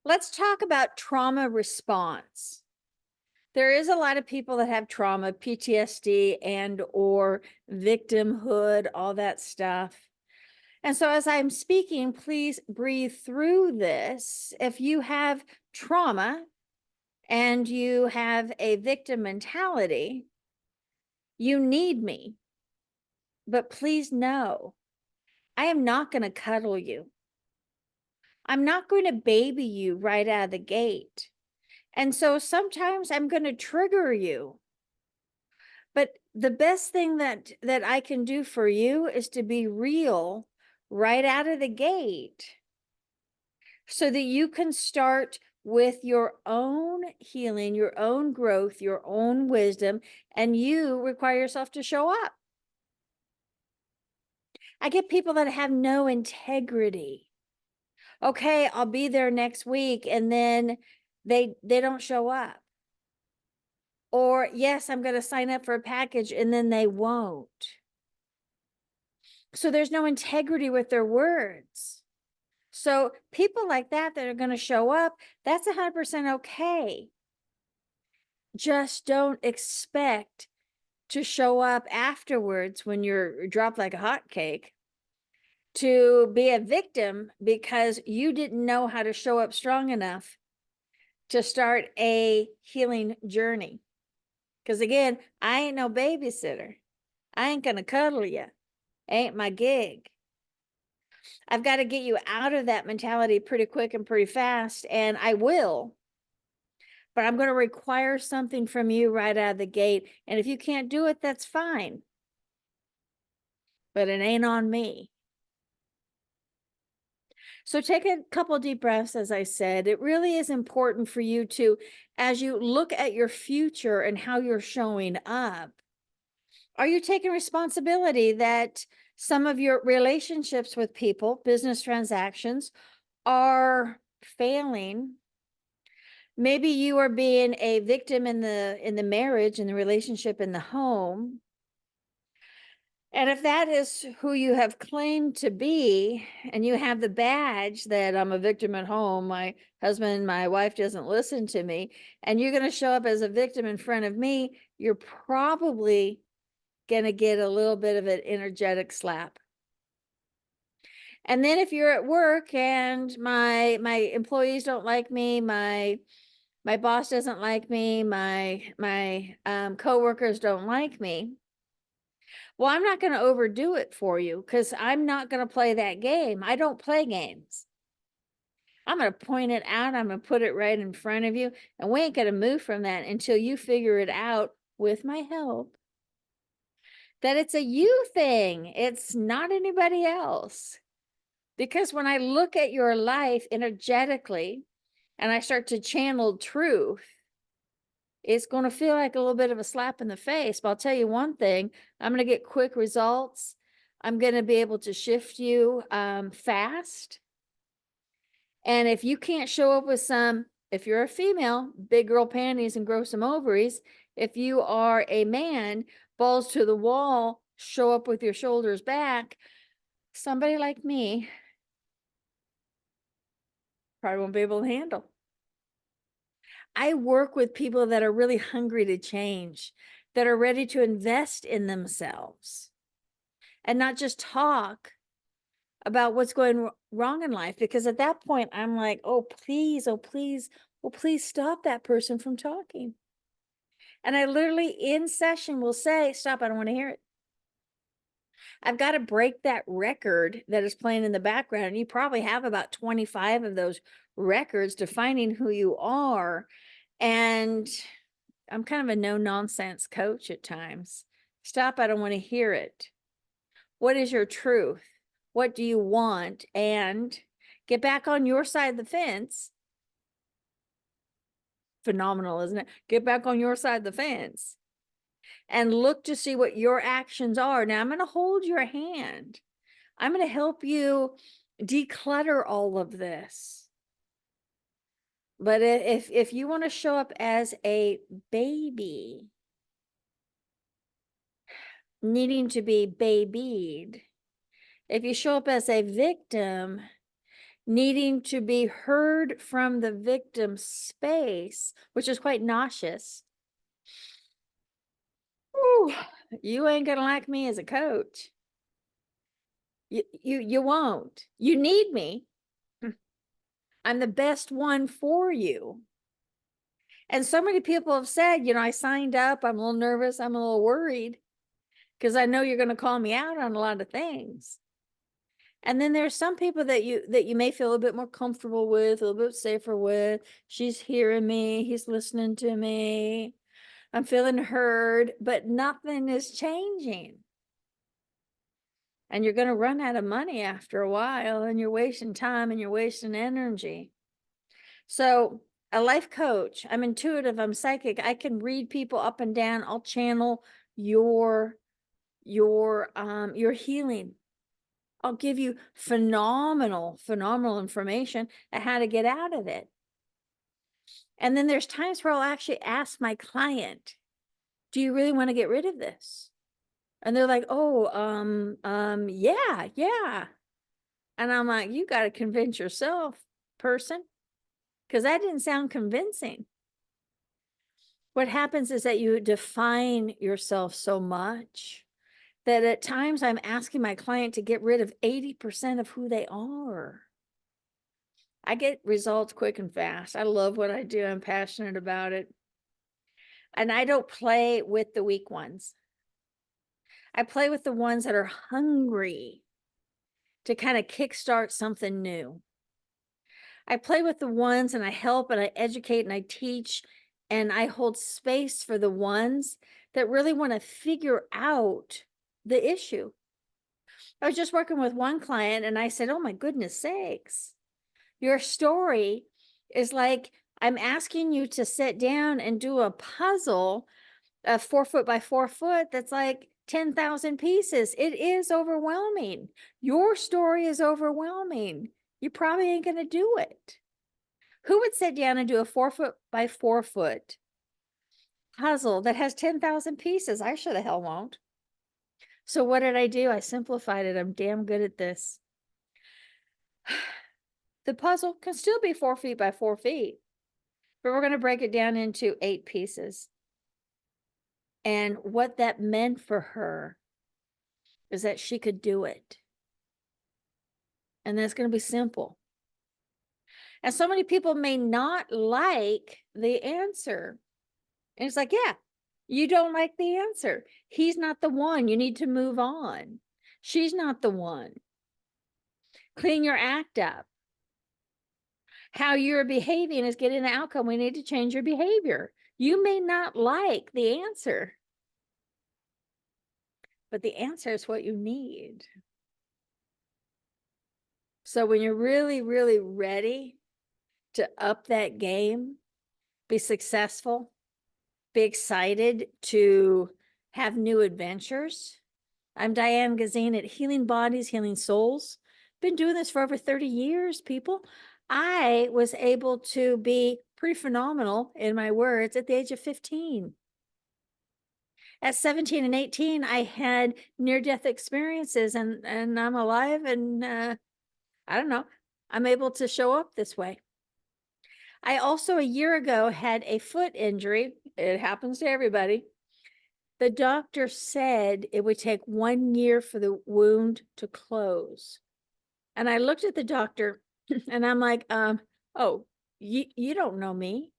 Let's talk about trauma response. There is a lot of people that have trauma, PTSD and or victimhood, all that stuff. And so as I'm speaking, please breathe through this. If you have trauma and you have a victim mentality, you need me. But please know, I am not going to cuddle you. I'm not going to baby you right out of the gate. And so sometimes I'm going to trigger you. But the best thing that I can do for you is to be real right out of the gate so that you can start with your own healing, your own growth, your own wisdom, and you require yourself to show up. I get people that have no integrity. Okay, I'll be there next week, and then they don't show up. Or yes, I'm going to sign up for a package, and then they won't. So there's no integrity with their words. So people like that are going to show up, that's 100% okay. Just don't expect to show up afterwards when you're dropped like a hot cake to be a victim because you didn't know how to show up strong enough to start a healing journey. Because again, I ain't no babysitter. I ain't going to cuddle you. Ain't my gig. I've got to get you out of that mentality pretty quick and pretty fast, and I will. But I'm going to require something from you right out of the gate. And if you can't do it, that's fine. But it ain't on me. So take a couple deep breaths, as I said. It really is important for you to, as you look at your future and how you're showing up, are you taking responsibility that some of your relationships with people, business transactions, are failing? Maybe you are being a victim in the marriage, in the relationship, in the home. And if that is who you have claimed to be, and you have the badge that I'm a victim at home, my husband, my wife doesn't listen to me, and you're going to show up as a victim in front of me, you're probably going to get a little bit of an energetic slap. And then if you're at work and my employees don't like me, my boss doesn't like me, my coworkers don't like me, well, I'm not going to overdo it for you because I'm not going to play that game. I don't play games. I'm going to point it out. I'm going to put it right in front of you. And we ain't going to move from that until you figure it out with my help that it's a you thing. It's not anybody else. Because when I look at your life energetically and I start to channel truth, it's going to feel like a little bit of a slap in the face. But I'll tell you one thing, I'm going to get quick results. I'm going to be able to shift you fast. And if you can't show up with some, if you're a female, big girl panties and grow some ovaries. If you are a man, balls to the wall, show up with your shoulders back. Somebody like me probably won't be able to handle. I work with people that are really hungry to change, that are ready to invest in themselves and not just talk about what's going wrong in life. Because at that point, I'm like, oh, please, oh, please, oh, please stop that person from talking. And I literally in session will say, stop, I don't want to hear it. I've got to break that record that is playing in the background. And you probably have about 25 of those records defining who you are. And I'm kind of a no nonsense coach at times. Stop, I don't want to hear it. What is your truth? What do you want? And get back on your side of the fence. Phenomenal, isn't it? Get back on your side of the fence and look to see what your actions are. Now, I'm going to hold your hand. I'm going to help you declutter all of this. But if you want to show up as a baby, needing to be babied, if you show up as a victim, needing to be heard from the victim space, which is quite nauseous. Whew, you ain't gonna like me as a coach. You won't. You need me. I'm the best one for you. And so many people have said, I signed up, I'm a little nervous, I'm a little worried because I know you're going to call me out on a lot of things. And then there's some people that you may feel a bit more comfortable with, a little bit safer with. She's hearing me, he's listening to me. I'm feeling heard, but nothing is changing. And you're going to run out of money after a while, and you're wasting time and you're wasting energy. So, a life coach, I'm intuitive, I'm psychic, I can read people up and down, I'll channel your healing. I'll give you phenomenal information on how to get out of it. And then there's times where I'll actually ask my client, do you really want to get rid of this? And they're like, oh, yeah. And I'm like, you got to convince yourself, person, because that didn't sound convincing. What happens is that you define yourself so much that at times I'm asking my client to get rid of 80% of who they are. I get results quick and fast. I love what I do. I'm passionate about it. And I don't play with the weak ones. I play with the ones that are hungry to kind of kickstart something new. I play with the ones and I help and I educate and I teach and I hold space for the ones that really want to figure out the issue. I was just working with one client and I said, oh my goodness sakes, your story is like, I'm asking you to sit down and do a puzzle, a 4 foot by 4 foot, that's like 10,000 pieces. It is overwhelming. Your story is overwhelming. You probably ain't going to do it. Who would sit down and do a 4 foot by 4 foot puzzle that has 10,000 pieces? I sure the hell won't. So what did I do? I simplified it. I'm damn good at this. The puzzle can still be 4 feet by 4 feet, but we're going to break it down into 8 pieces. And what that meant for her is that she could do it. And that's going to be simple. And so many people may not like the answer. And it's like, yeah, you don't like the answer. He's not the one. You need to move on. She's not the one. Clean your act up. How you're behaving is getting the outcome. We need to change your behavior. You may not like the answer, but the answer is what you need. So when you're really, really ready to up that game, be successful, be excited to have new adventures. I'm Diane Gazine at Healing Bodies, Healing Souls. Been doing this for over 30 years, people. I was able to be pretty phenomenal in my words at the age of 15. At 17 and 18, I had near-death experiences and I'm alive and I don't know, I'm able to show up this way. I also a year ago had a foot injury. It happens to everybody. The doctor said it would take 1 year for the wound to close. And I looked at the doctor and I'm like, oh, you don't know me.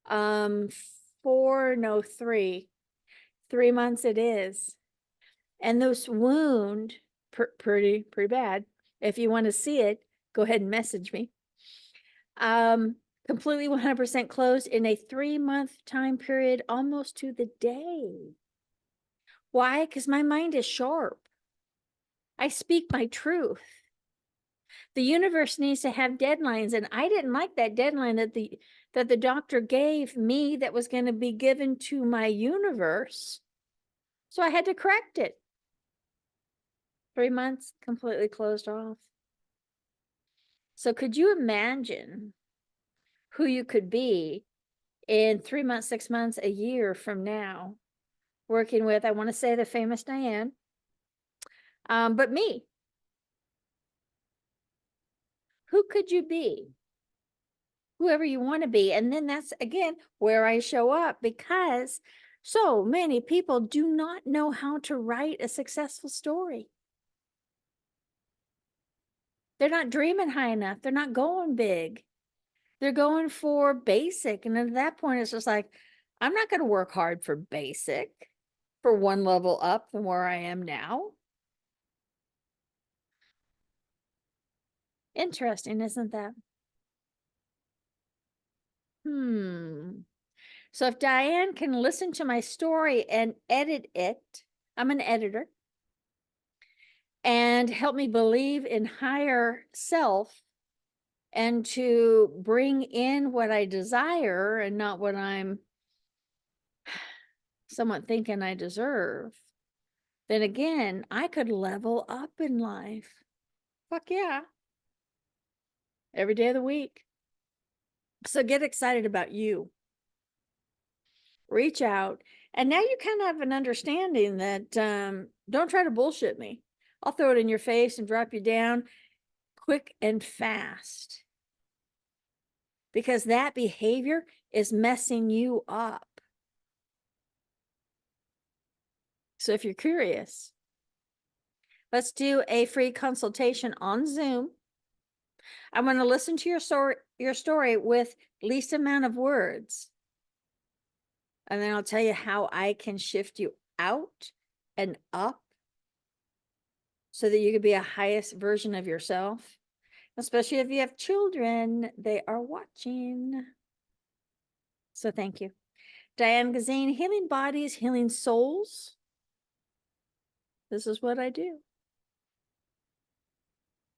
4, no, 3 months it is. And this wound, pretty bad. If you want to see it, go ahead and message me. Completely 100% closed in a 3-month time period, almost to the day. Why? Because my mind is sharp. I speak my truth. The universe needs to have deadlines, and I didn't like that deadline that the doctor gave me that was going to be given to my universe. So I had to correct it. 3 months, completely closed off. So could you imagine who you could be in 3 months, 6 months, a year from now, working with, I want to say the famous Diane, but me. Who could you be? Whoever you want to be. And then that's again where I show up, because so many people do not know how to write a successful story. They're not dreaming high enough. They're not going big. They're going for basic. And at that point, it's just like, I'm not going to work hard for basic, for one level up from where I am now. Interesting, isn't that? So if Diane can listen to my story and edit it, I'm an editor, and help me believe in higher self and to bring in what I desire and not what I'm somewhat thinking I deserve, then again, I could level up in life. Fuck yeah. Every day of the week. So get excited about you. Reach out. And now you kind of have an understanding that don't try to bullshit me. I'll throw it in your face and drop you down quick and fast. Because that behavior is messing you up. So if you're curious, let's do a free consultation on Zoom. I'm going to listen to your story with least amount of words. And then I'll tell you how I can shift you out and up so that you can be a highest version of yourself. Especially if you have children, they are watching. So thank you. Diane Gazine, healing bodies, healing souls. This is what I do.